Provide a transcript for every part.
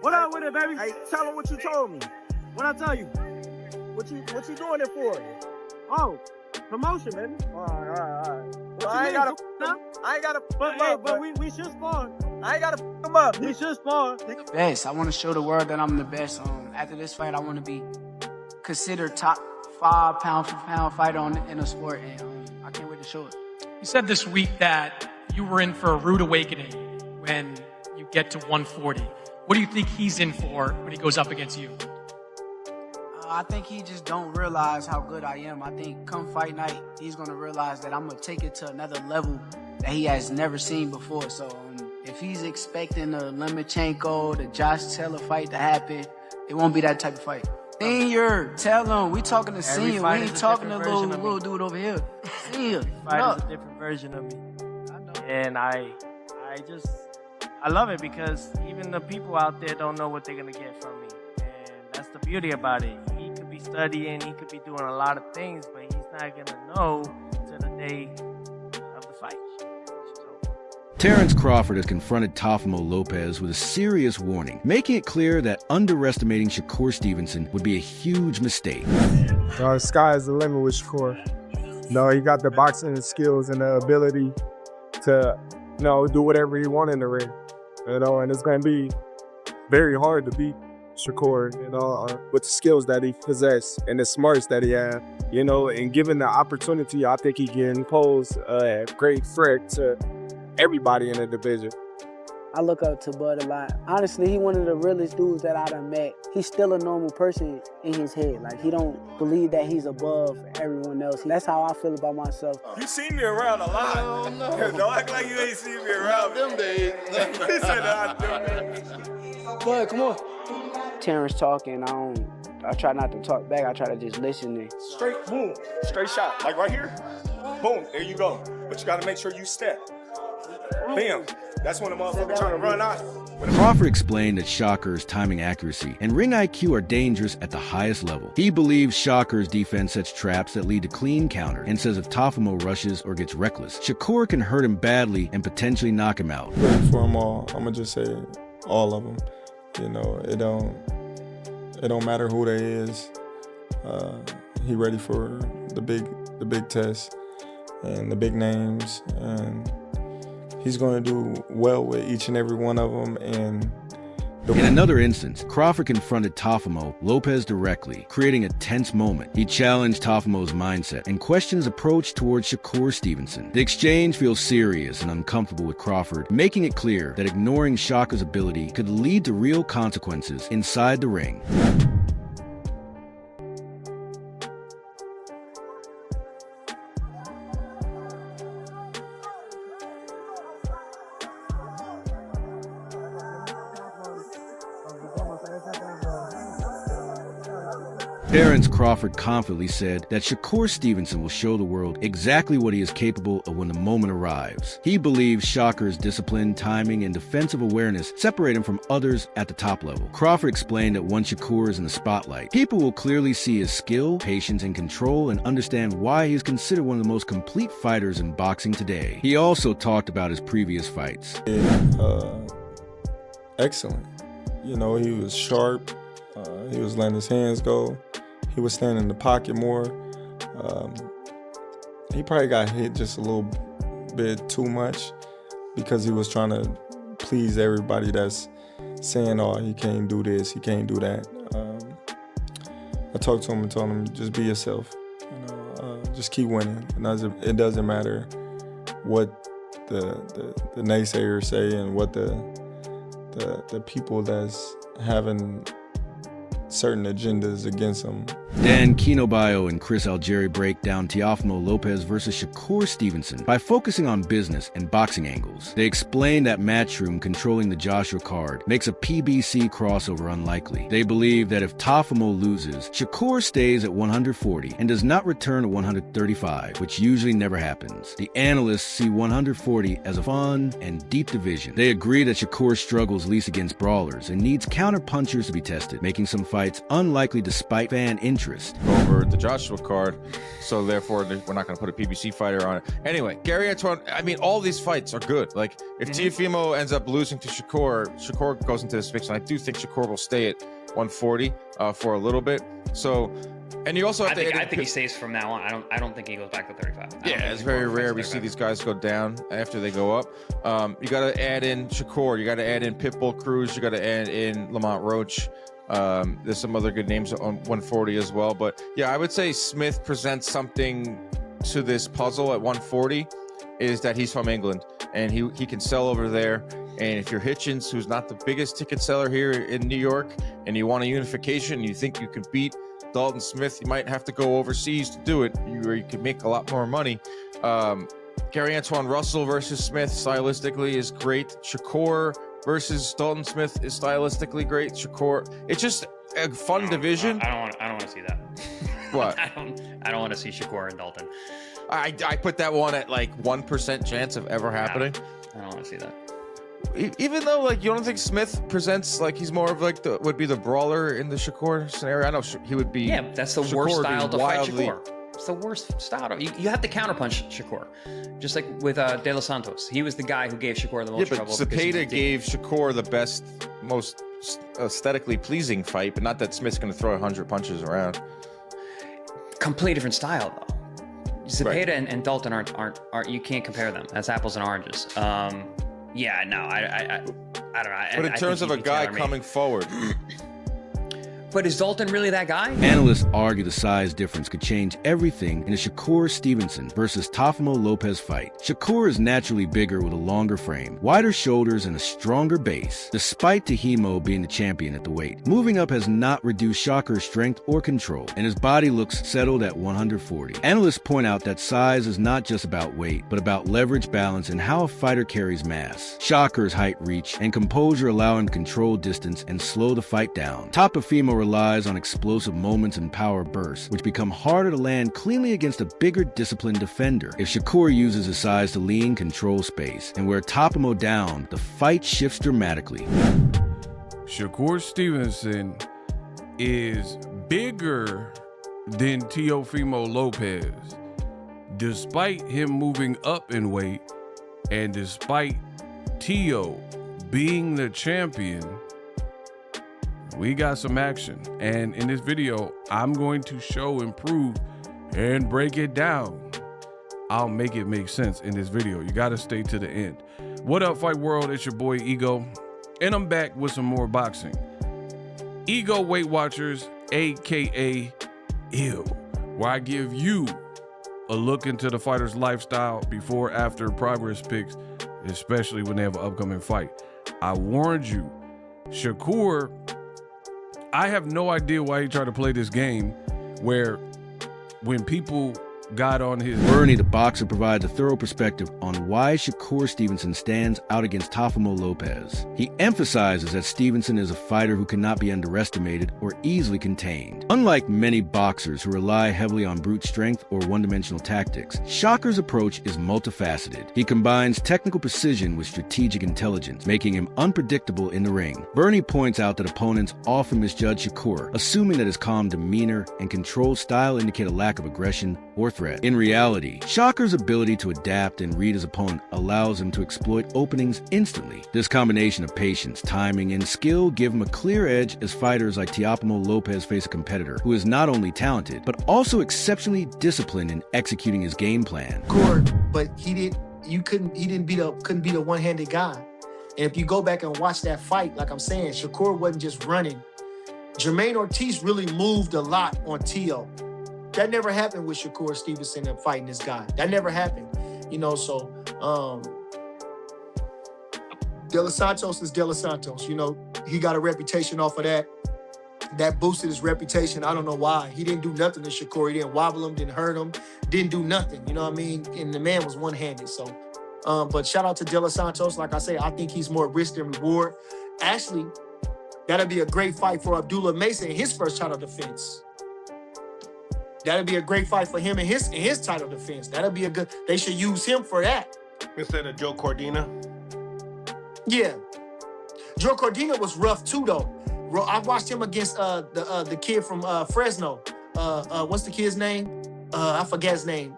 What up with it, baby? Hey, tell him what you told me. What I tell you? What you doing it for? Oh, promotion, baby. All right. What I ain't gotta. now? I ain't gotta. But we should spar. I ain't gotta him up. We should spar. Best. I want to show the world that I'm the best. After this fight, I want to be considered top 5 pound for pound fighter in a sport, and I can't wait to show it. You said this week that you were in for a rude awakening when you get to 140. What do you think he's in for when he goes up against you? I think he just don't realize how good I am. I think come fight night, he's going to realize that I'm going to take it to another level that he has never seen before. So if he's expecting the Lomachenko, the Josh Taylor fight to happen, it won't be that type of fight. Senior, tell him. We talking to Senior. We ain't talking to little dude over here. Senior, fight is a different version of me. I know. And I love it because even the people out there don't know what they're going to get from me. And that's the beauty about it. He could be studying, he could be doing a lot of things, but he's not going to know till the day of the fight. Terence Crawford has confronted Teofimo Lopez with a serious warning, making it clear that underestimating Shakur Stevenson would be a huge mistake. The sky is the limit with Shakur. He got the boxing skills and the ability to, do whatever he wants in the ring. And it's going to be very hard to beat Shakur, with the skills that he possesses and the smarts that he has, and given the opportunity, I think he can pose a great threat to everybody in the division. I look up to Bud a lot. Honestly, he one of the realest dudes that I done met. He's still a normal person in his head. Like, he don't believe that he's above everyone else. That's how I feel about myself. You seen me around a lot. Don't act like you ain't seen me around them days. He said that. Bud, come on. Terrence talking, I try not to talk back. I try to just listen. Straight, boom, straight shot. Like right here, boom, there you go. But you gotta make sure you step. Bam. That's when the motherfucker trying to run out. Crawford explained that Shakur's timing accuracy and ring IQ are dangerous at the highest level. He believes Shakur's defense sets traps that lead to clean counter and says if Teofimo rushes or gets reckless, Shakur can hurt him badly and potentially knock him out. Ready for them all. I'm gonna just say all of them. It don't matter who they is. He ready for the big test and the big names, and he's going to do well with each and every one of them. And in another instance, Crawford confronted Teofimo Lopez directly, creating a tense moment. He challenged Teofimo's mindset and questioned his approach towards Shakur Stevenson. The exchange feels serious and uncomfortable with Crawford, making it clear that ignoring Shakur's ability could lead to real consequences inside the ring. Terence Crawford confidently said that Shakur Stevenson will show the world exactly what he is capable of when the moment arrives. He believes Shakur's discipline, timing, and defensive awareness separate him from others at the top level. Crawford explained that once Shakur is in the spotlight, people will clearly see his skill, patience, and control and understand why he is considered one of the most complete fighters in boxing today. He also talked about his previous fights. Excellent. He was sharp. He was letting his hands go. He was standing in the pocket more. He probably got hit just a little bit too much because he was trying to please everybody that's saying, oh, he can't do this, he can't do that. I talked to him and told him, just be yourself. Just keep winning. It doesn't matter what the naysayers say and what the people that's having certain agendas against him. Dan Kinobayo and Chris Algieri break down Teofimo Lopez versus Shakur Stevenson by focusing on business and boxing angles. They explain that Matchroom controlling the Joshua card makes a PBC crossover unlikely. They believe that if Teofimo loses, Shakur stays at 140 and does not return to 135, which usually never happens. The analysts see 140 as a fun and deep division. They agree that Shakur struggles least against brawlers and needs counter punchers to be tested, making some fighters fights unlikely despite fan interest. Over the Joshua card, so therefore we're not going to put a PBC fighter on it. Anyway, Gary Antoine, I mean, all these fights are good. Like, if Teofimo ends up losing to Shakur goes into this mix, and I do think Shakur will stay at 140 for a little bit. So, and you also have I think he stays from now on. I don't think he goes back to 35. Yeah, it's very rare we see these guys go down after they go up. You got to add in Shakur. You got to add in Pitbull Cruz. You got to add in Lamont Roach. There's some other good names on 140 as well. But yeah, I would say Smith presents something to this puzzle at 140 is that he's from England and he can sell over there. And if you're Hitchens, who's not the biggest ticket seller here in New York, and you want a unification, you think you can beat Dalton Smith, you might have to go overseas to do it, where you can make a lot more money. Gary Antoine Russell versus Smith stylistically is great. Shakur versus Dalton Smith is stylistically great. Shakur, it's just a fun division. I don't want to see that. What? I don't want to see Shakur and Dalton. I put that one at like 1% chance of ever happening. I don't want to see that. Even though, like, you don't think Smith presents like he's more of like would be the brawler in the Shakur scenario? I know he would be. Yeah, that's the Shakur worst style to fight wildly... Shakur. It's the worst style. You have to counterpunch Shakur, just like with De Los Santos. He was the guy who gave Shakur the most trouble. Cepeda gave Shakur the best, most aesthetically pleasing fight, but not that Smith's going to throw 100 punches around. Completely different style, though. Cepeda and Dalton aren't. You can't compare them. That's apples and oranges. Yeah, no, I don't know. But in terms of a guy coming forward. But is Dalton really that guy? Analysts argue the size difference could change everything in a Shakur Stevenson versus Teofimo Lopez fight. Shakur is naturally bigger with a longer frame, wider shoulders, and a stronger base, despite Teofimo being the champion at the weight. Moving up has not reduced Shakur's strength or control, and his body looks settled at 140. Analysts point out that size is not just about weight, but about leverage, balance, and how a fighter carries mass. Shakur's height, reach, and composure allow him to control distance and slow the fight down. Teofimo relies on explosive moments and power bursts, which become harder to land cleanly against a bigger, disciplined defender. If Shakur uses his size to lean, control space, and wear Teofimo down, the fight shifts dramatically. Shakur Stevenson is bigger than Teofimo Lopez, despite him moving up in weight, and despite Teo being the champion. We got some action, and in this video, I'm going to show and prove and break it down. I'll make it make sense in this video. You got to stay to the end. What up, Fight World? It's your boy Ego, and I'm back with some more boxing. Ego Weight Watchers, aka EW, where I give you a look into the fighter's lifestyle before, after progress pics, especially when they have an upcoming fight. I warned you, Shakur, I have no idea why he tried to play this game where when people got on his... Bernie, the boxer, provides a thorough perspective on why Shakur Stevenson stands out against Teofimo Lopez. He emphasizes that Stevenson is a fighter who cannot be underestimated or easily contained. Unlike many boxers who rely heavily on brute strength or one-dimensional tactics, Shakur's approach is multifaceted. He combines technical precision with strategic intelligence, making him unpredictable in the ring. Bernie points out that opponents often misjudge Shakur, assuming that his calm demeanor and controlled style indicate a lack of aggression or threat. In reality, Shakur's ability to adapt and read his opponent allows him to exploit openings instantly. This combination of patience, timing, and skill give him a clear edge as fighters like Teofimo Lopez face a competitor who is not only talented, but also exceptionally disciplined in executing his game plan. But he couldn't beat a one-handed guy. And if you go back and watch that fight, like I'm saying, Shakur wasn't just running. Jermaine Ortiz really moved a lot on Teo. That never happened with Shakur Stevenson and fighting this guy. That never happened, so De Los Santos is De Los Santos. He got a reputation off of that. That boosted his reputation. I don't know why. He didn't do nothing to Shakur. He didn't wobble him, didn't hurt him, didn't do nothing. You know what I mean? And the man was one-handed. So, but shout out to De Los Santos. Like I say, I think he's more risk than reward. Actually, that'll be a great fight for Abdullah Mason in his first title defense. That'd be a great fight for him in his title defense. That'd be a good. They should use him for that instead of Joe Cordina. Yeah, Joe Cordina was rough too, though. I watched him against the kid from Fresno. What's the kid's name? I forget his name.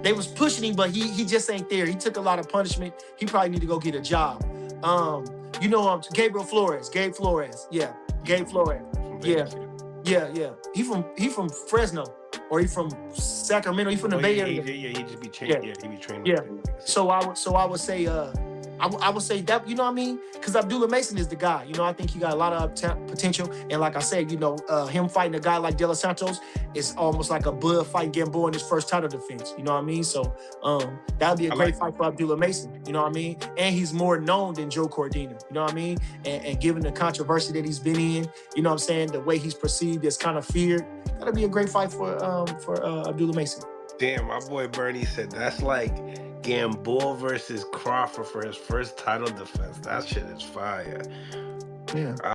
They was pushing him, but he just ain't there. He took a lot of punishment. He probably need to go get a job. Gabriel Flores. Gabe Flores. Yeah. Gabe Flores. Yeah. He from Fresno. Or he from Sacramento. He from the Bay Area. Yeah, he just be training. Yeah, he be training. Yeah. So I would say I would say that, you know what I mean? Because Abdullah Mason is the guy. You know, I think he got a lot of potential. And like I said, you know, him fighting a guy like De Los Santos is almost like a Bud fighting Gamboa in his first title defense. You know what I mean? So that would be a great fight for Abdullah Mason. You know what I mean? And he's more known than Joe Cordina. You know what I mean? And given the controversy that he's been in, you know what I'm saying? The way he's perceived as kind of feared, that'll be a great fight for Abdullah Mason. Damn, my boy Bernie said that's like Gamboa versus Crawford for his first title defense. That shit is fire. Yeah.